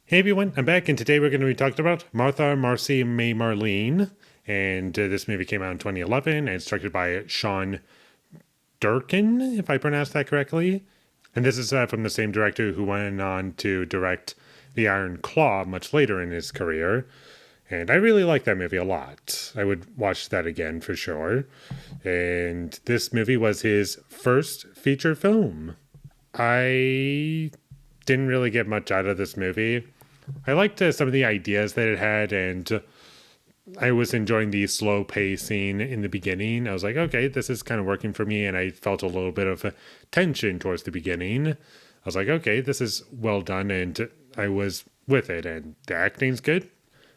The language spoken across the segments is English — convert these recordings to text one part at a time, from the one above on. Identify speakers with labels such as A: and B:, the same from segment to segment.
A: Hey everyone, I'm back, and today we're going to be talking about Martha, Marcy, May, Marlene. And this movie came out in 2011, and it's directed by Sean Durkin, if I pronounced that correctly. And this is from the same director who went on to direct The Iron Claw much later in his career. And I really like that movie a lot. I would watch that again for sure. And this movie was his first feature film. I didn't really get much out of this movie. I liked some of the ideas that it had, and I was enjoying the slow pacing in the beginning. I was like, okay, this is kind of working for me, and I felt a little bit of a tension towards the beginning. I was like, okay, this is well done, and I was with it, and the acting's good.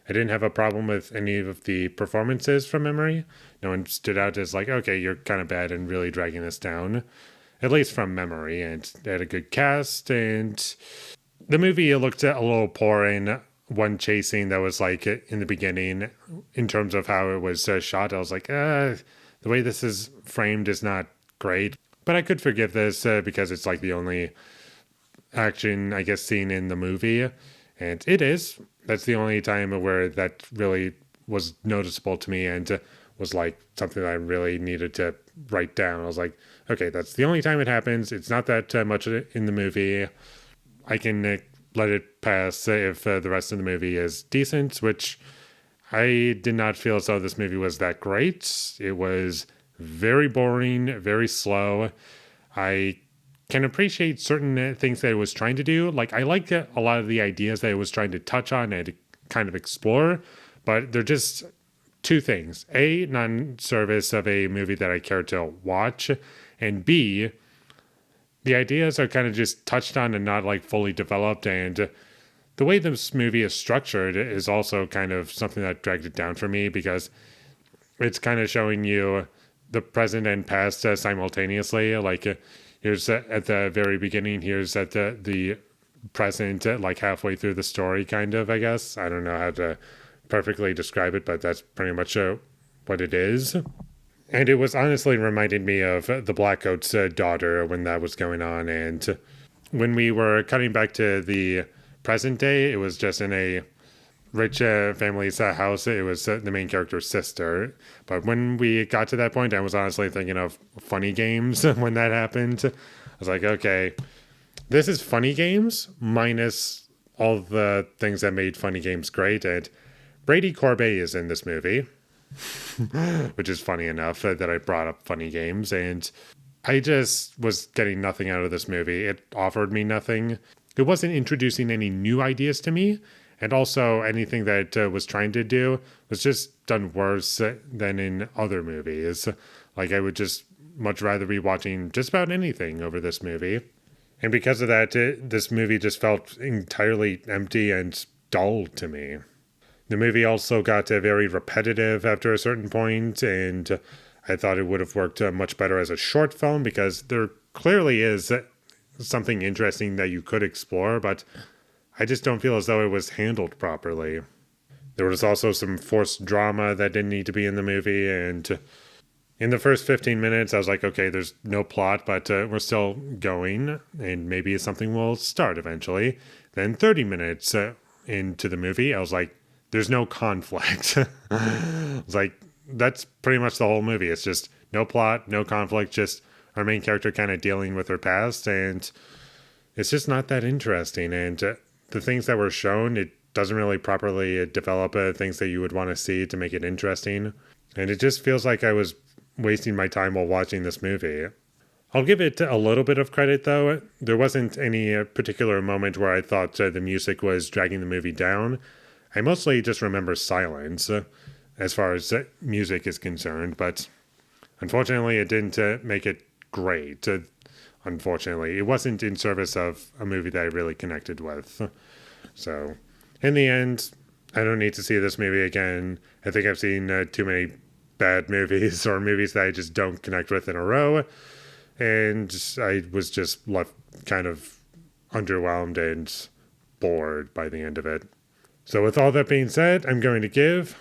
A: I didn't have a problem with any of the performances from memory. No one stood out as like, okay, you're kind of bad and really dragging this down, at least from memory. And they had a good cast, and the movie looked a little poor in one chase scene that was like in the beginning in terms of how it was shot. I was like, the way this is framed is not great. But I could forgive this because it's like the only action, I guess, scene in the movie. And it is. That's the only time where that really was noticeable to me and was like something that I really needed to write down. I was like, okay, that's the only time it happens. It's not that much in the movie. I can let it pass if the rest of the movie is decent, which I did not feel as though this movie was that great. It was very boring, very slow. I can appreciate certain things that it was trying to do. Like, I like a lot of the ideas that it was trying to touch on and kind of explore, but they're just two things. A, not in service of a movie that I care to watch, and B, the ideas are kind of just touched on and not like fully developed. And the way this movie is structured is also kind of something that dragged it down for me because it's kind of showing you the present and past simultaneously. Like here's at the very beginning, here's at the present, like halfway through the story, kind of, I guess. I don't know how to perfectly describe it, but that's pretty much what it is. And it was honestly reminding me of the Blackcoat's daughter when that was going on. And when we were cutting back to the present day, it was just in a rich family's house. It was the main character's sister. But when we got to that point, I was honestly thinking of Funny Games when that happened. I was like, okay, this is Funny Games minus all the things that made Funny Games great. And Brady Corbet is in this movie. Which is funny enough that I brought up Funny Games, and I just was getting nothing out of this movie. It offered me nothing. It wasn't introducing any new ideas to me, and also anything that it was trying to do was just done worse than in other movies. Like, I would just much rather be watching just about anything over this movie. And because of that, this movie just felt entirely empty and dull to me. The movie also got very repetitive after a certain point, and I thought it would have worked much better as a short film because there clearly is something interesting that you could explore, but I just don't feel as though it was handled properly. There was also some forced drama that didn't need to be in the movie, and in the first 15 minutes, I was like, okay, there's no plot, but we're still going, and maybe something will start eventually. Then 30 minutes into the movie, I was like, there's no conflict. It's like, that's pretty much the whole movie. It's just no plot, no conflict, just our main character kind of dealing with her past, and it's just not that interesting. And the things that were shown, it doesn't really properly develop things that you would want to see to make it interesting. And it just feels like I was wasting my time while watching this movie. I'll give it a little bit of credit, though. There wasn't any particular moment where I thought the music was dragging the movie down. I mostly just remember silence as far as music is concerned, but unfortunately it didn't make it great. Unfortunately, it wasn't in service of a movie that I really connected with. So, in the end, I don't need to see this movie again. I think I've seen too many bad movies or movies that I just don't connect with in a row, and I was just left kind of underwhelmed and bored by the end of it. So with all that being said, I'm going to give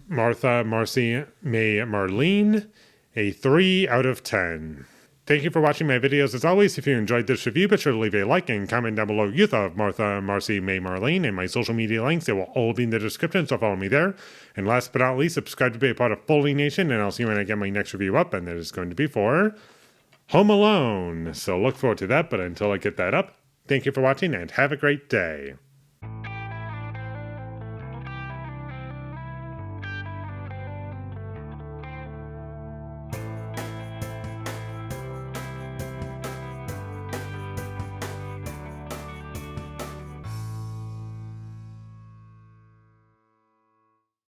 A: Martha, Marcy, May, Marlene a 3 out of 10. Thank you for watching my videos. As always, if you enjoyed this review, be sure to leave a like and comment down below you thought of Martha, Marcy, May, Marlene, and my social media links. They will all be in the description, so follow me there. And last but not least, subscribe to be a part of Foley Nation, and I'll see you when I get my next review up, and that is going to be for Home Alone. So look forward to that, but until I get that up, thank you for watching, and have a great day.